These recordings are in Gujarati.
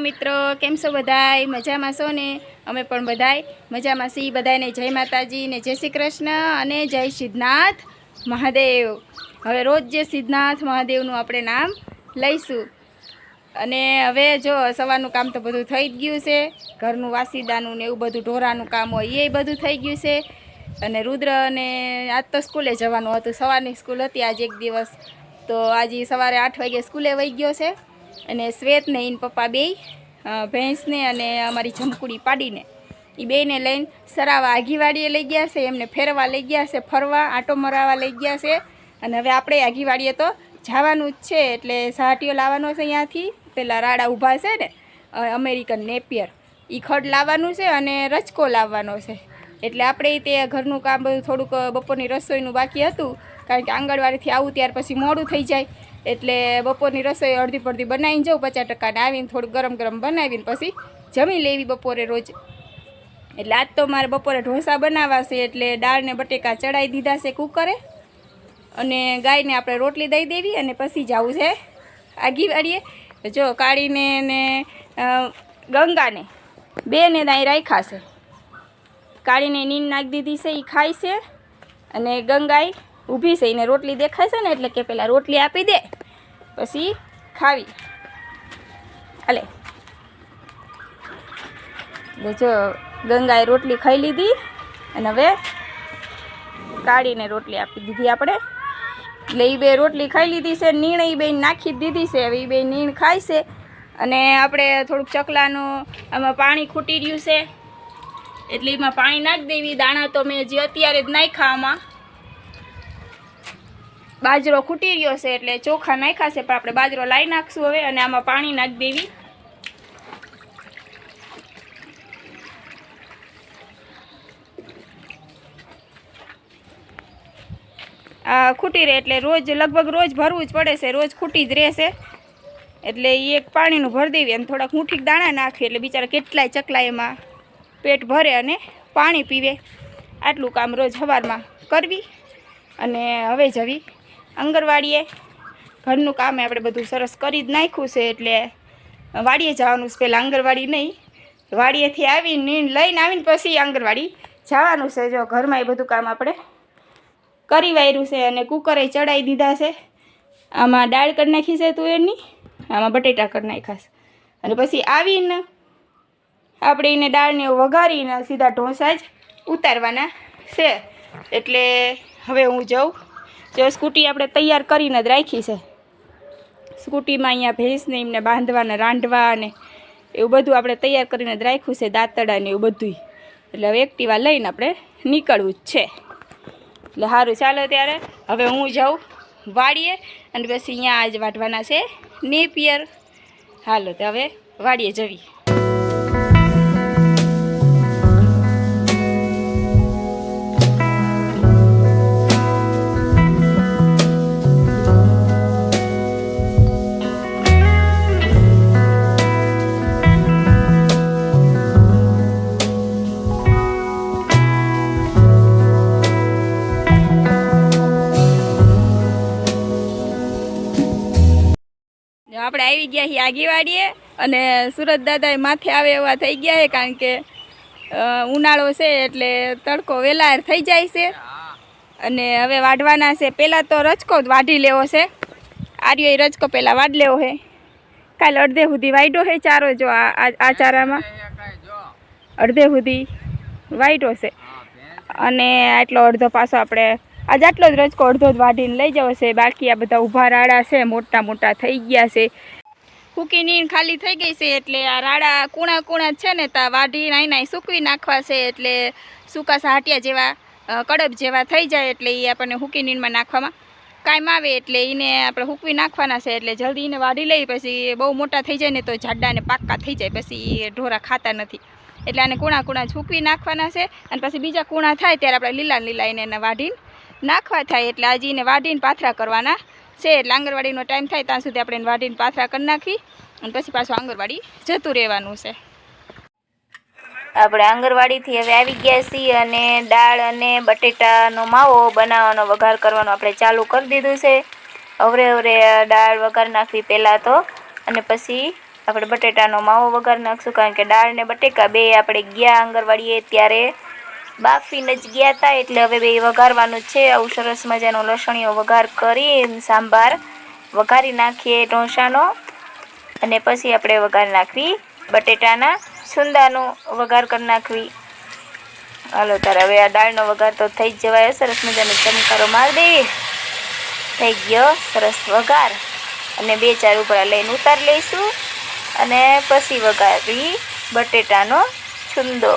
મિત્રો, કેમ છો બધાય? મજામાં છો ને? અમે પણ બધાય મજામાં છીએ। બધાને જય માતાજી ને જય શ્રી કૃષ્ણ અને જય સિદ્ધનાથ મહાદેવ। હવે રોજ જે સિદ્ધનાથ મહાદેવનું આપણે નામ લઈશું। અને હવે જો સવારનું કામ તો બધું થઈ જ ગયું છે। ઘરનું વાસીદાનું ને એવું બધું ઢોરાનું કામ હોય એ બધું થઈ ગયું છે। અને રુદ્ર ને આજ તો સ્કૂલે જવાનું હતું, સવારની સ્કૂલ હતી આજ એક દિવસ, તો આજે સવારે 8 વાગે સ્કૂલે વહી ગયો છે। અને શ્વેત ને એન પપ્પા બેય ભેંસને અને અમારી જમકુડી પાડીને એ બેયને લઈને સરાવા આગીવાડીએ લઈ ગયા છે। એમને ફેરવા લઈ ગયા છે, ફરવા આંટો મરાવા લઈ ગયા છે। અને હવે આપણે આગીવાડીએ તો જવાનું જ છે, એટલે સાટીઓ લાવવાનો છે અહીંયાથી। પેલા રાડા ઊભા છે ને અમેરિકન નેપિયર, એ ખડ લાવવાનું છે અને રચકો લાવવાનો છે। એટલે આપણે તે ઘરનું કામ બધું થોડુંક બપોરની રસોઈનું બાકી હતું, કારણ કે આંગણવાડીથી આવું ત્યાર પછી મોડું થઈ જાય। એટલે બપોરની રસોઈ અડધી પડધી બનાવીને જાઉં 50%, ને આવીને થોડુંક ગરમ ગરમ બનાવીને પછી જમી લેવી બપોરે રોજ। એટલે આજ તો મારે બપોરે ઢોસા બનાવવા છે, એટલે દાળ ને બટેકા ચડાવી દીધા છે કુકરે, અને ગાયને આપણે રોટલી દઈ દેવી અને પછી જવું છે આગીવાડીએ। જો કાળીને ને ગંગાને બેને દાઈ રાખ્યા છે। કાળીને નીંદ નાખી દીધી છે, એ ખાય છે, અને ગંગાઈ ઊભી છે, એને રોટલી દેખાય છે ને એટલે કે પેલા રોટલી આપી દે પછી ખાવી હાલે। જો ગંગાએ રોટલી ખાઈ લીધી અને હવે કાળીને રોટલી આપી દીધી આપણે। એટલે એ બે રોટલી ખાઈ લીધી છે, નીણ એ બે નાખી દીધી છે, હવે એ બે નીણ ખાય છે। અને આપણે થોડુંક ચકલાનું આમાં પાણી ખૂટી રહ્યું છે, એટલે એમાં પાણી નાખી દેવી। દાણા તો મેં હજી અત્યારે જ નાખ્યા, આમાં બાજરો ખૂટી રહ્યો છે એટલે ચોખા નાખ્યા છે, પણ આપણે બાજરો લાવી નાખશું હવે, અને આમાં પાણી નાખી દેવી। આ ખૂટી રહે એટલે રોજ લગભગ રોજ ભરવું જ પડે છે, રોજ ખૂટી જ રહેશે। એટલે એ એક પાણીનું ભરી દેવી અને થોડાક મુઠ્ઠીક દાણા નાખીએ એટલે બિચારા કેટલાય ચકલા એમાં પેટ ભરે અને પાણી પીવે। આટલું કામ રોજ સવારમાં કરવી। અને હવે જવી આંગણવાડીએ। ઘરનું કામ આપણે બધું સરસ કરી જ નાખ્યું છે, એટલે વાડીએ જવાનું છે। પહેલાં આંગણવાડી નહીં, વાડીએથી આવીને નીંદ લઈને આવીને પછી આંગણવાડી જવાનું છે। જો ઘરમાં એ બધું કામ આપણે કરી વાર્યું છે, અને કુકરે ચડાવી દીધા છે। આમાં દાળ કરી નાખી છે તુવેરની, આમાં બટેટા કરી નાખ્યા છે, અને પછી આવીને આપણે એને દાળને વઘારીને સીધા ઢોસા જ ઉતારવાના છે। એટલે હવે હું જાઉં। જો સ્કૂટી આપણે તૈયાર કરીને જ રાખી છે, સ્કૂટીમાં અહીંયા ભેંસને એમને બાંધવાના રાંધવા અને એવું બધું આપણે તૈયાર કરીને જ રાખ્યું છે, દાંતડા ને એવું બધું। એટલે હવે એક્ટિવા લઈને આપણે નીકળવું જ છે। એટલે સારું, ચાલો ત્યારે હવે હું જાઉં વાડીએ, અને પછી અહીંયા આજ વાઢવાના છે નેપિયર। હાલો તો હવે વાડીએ જવી। આપણે આવી ગયા છીએ આગીવાડીએ, અને સુરત દાદા માથે આવે એવા થઈ ગયા છે, કારણ કે ઉનાળો છે એટલે તડકો વેલાર થઈ જાય છે। અને હવે વાઢવાના છે। પહેલાં તો રચકો જ વાઢી લેવો છે, આર્યો રચકો પહેલાં વાઢ લેવો છે। કાલે અડધે સુધી વાઢ્યો છે ચારો, જો આ ચારામાં અડધે સુધી વાઢ્યો છે, અને આટલો અડધો પાછો આપણે આજ આટલો જ રચકો અડધો જ વાઢીને લઈ જવો છે। બાકી આ બધા ઊભા રાડા છે, મોટા મોટા થઈ ગયા છે। સૂકી નીણ ખાલી થઈ ગઈ છે, એટલે આ રાડા કૂણા કૂણા છે ને તા વાઢી નાઈ સૂકવી નાખવા છે, એટલે સૂકા સાહટિયા જેવા કડબ જેવા થઈ જાય, એટલે એ આપણને સૂકી નીણમાં નાખવામાં કામ આવે। એટલે એને આપણે સૂકવી નાખવાના છે, એટલે જલ્દી એને વાઢી લઈ। પછી બહુ મોટા થઈ જાય ને તો જાડા ને પાક્કા થઈ જાય, પછી એ ઢોરા ખાતા નથી। એટલે આને કૂણા કૂણા સૂકવી નાખવાના છે, અને પછી બીજા કૂણા થાય ત્યારે આપણે લીલા લીલા એને વાઢીને નાખવા થાય। એટલે આજે એને વાઢીને પાથરા કરવાના છે, એટલે આંગણવાડીનો ટાઈમ થાય ત્યાં સુધી આપણે એને વાઢીને પાથરા કરી નાખી, અને પછી પાછું આંગણવાડી જતું રહેવાનું છે। આપણે આંગણવાડીથી હવે આવી ગયા છીએ, અને દાળ અને બટેટાનો માવો બનાવવાનો વઘાર કરવાનો આપણે ચાલુ કરી દીધું છે। અવરે અવરે દાળ વઘાર નાખવી પહેલાં તો, અને પછી આપણે બટેટાનો માવો વઘારી નાખશું, કારણ કે દાળ ને બટેકા બે આપણે ગયા આંગણવાડીએ ત્યારે બાફીને જ ગયા હતા, એટલે હવે બે વઘારવાનું છે. આવું સરસ મજાનો લસણીયો વઘાર કરી સાંભાર વઘારી નાખીએ ઢોસાનો, અને પછી આપણે વઘાર નાખવી બટેટાના છુંદાનો વઘાર કરી નાખવી. હાલો તારે હવે આ દાળનો વઘાર તો થઈ જ જવાય. સરસ મજાનો ચમકારો મારી દઈએ. થઈ ગયો સરસ વઘાર, અને 2-4 ઉપરા લઈને ઉતારી લઈશું, અને પછી વઘારવી બટેટાનો છુંદો.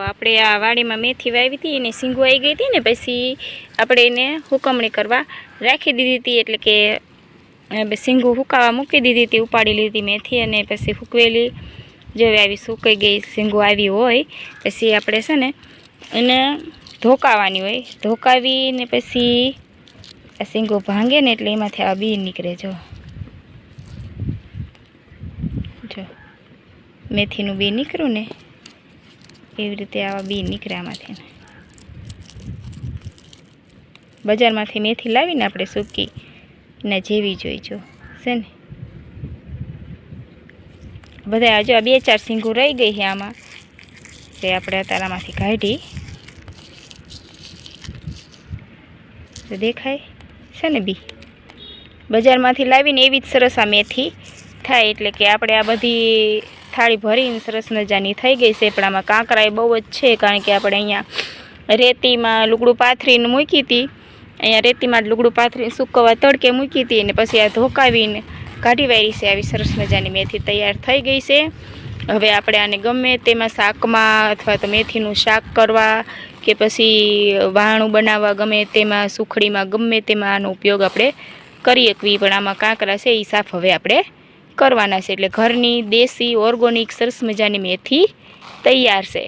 આપણે આ વાડીમાં મેથી વાવી હતી અને સિંગો આવી ગઈ હતી ને, પછી આપણે એને હુકમણી કરવા રાખી દીધી હતી, એટલે કે સિંગો હુકાવા મૂકી દીધી હતી. ઉપાડી લીધી મેથી, અને પછી હુકવેલી જેવી આવી સુકાઈ ગઈ સિંગો આવી હોય પછી આપણે છે ને એને ધોકાવાની હોય. ધોકાવીને પછી આ સિંગો ભાંગે ને એટલે એમાંથી આ બી નીકળે. જો મેથીનું બી નીકળ્યું ને એવી રીતે આવા બી નીકળે આમાંથી. બજારમાંથી મેથી લાવીને આપણે સૂકી ને જેવી જોઈજો છે ને. બધા હજુ 2-4 સિંગો રહી ગઈ છે આમાં, તે આપણે તારામાંથી કાઢી દેખાય છે ને. બી બજારમાંથી લાવીને એવી જ સરસ આ મેથી થાય, એટલે કે આપણે આ બધી થાળી ભરીને સરસ મજાની થઈ ગઈ છે. પણ આમાં કાંકરા બહુ જ છે, કારણ કે આપણે અહીંયા રેતીમાં લુગડું પાથરીને મૂકી હતી. અહીંયા રેતીમાં જ લુગડું પાથરીને સૂકવવા તડકે મૂકી હતી, અને પછી આ ધોકાવીને કાઢી વાળી છે. આવી સરસ મજાની મેથી તૈયાર થઈ ગઈ છે. હવે આપણે આને ગમે તેમાં શાકમાં, અથવા તો મેથીનું શાક કરવા કે પછી વાહણું બનાવવા, ગમે તેમાં સુખડીમાં ગમે તેમાં આનો ઉપયોગ આપણે કરી શકવી. પણ આમાં કાંકરા છે એ સાફ હવે આપણે કરવાના છે. એટલે ઘરની દેશી ઓર્ગોનિક સરસ મજાની મેથી તૈયાર છે.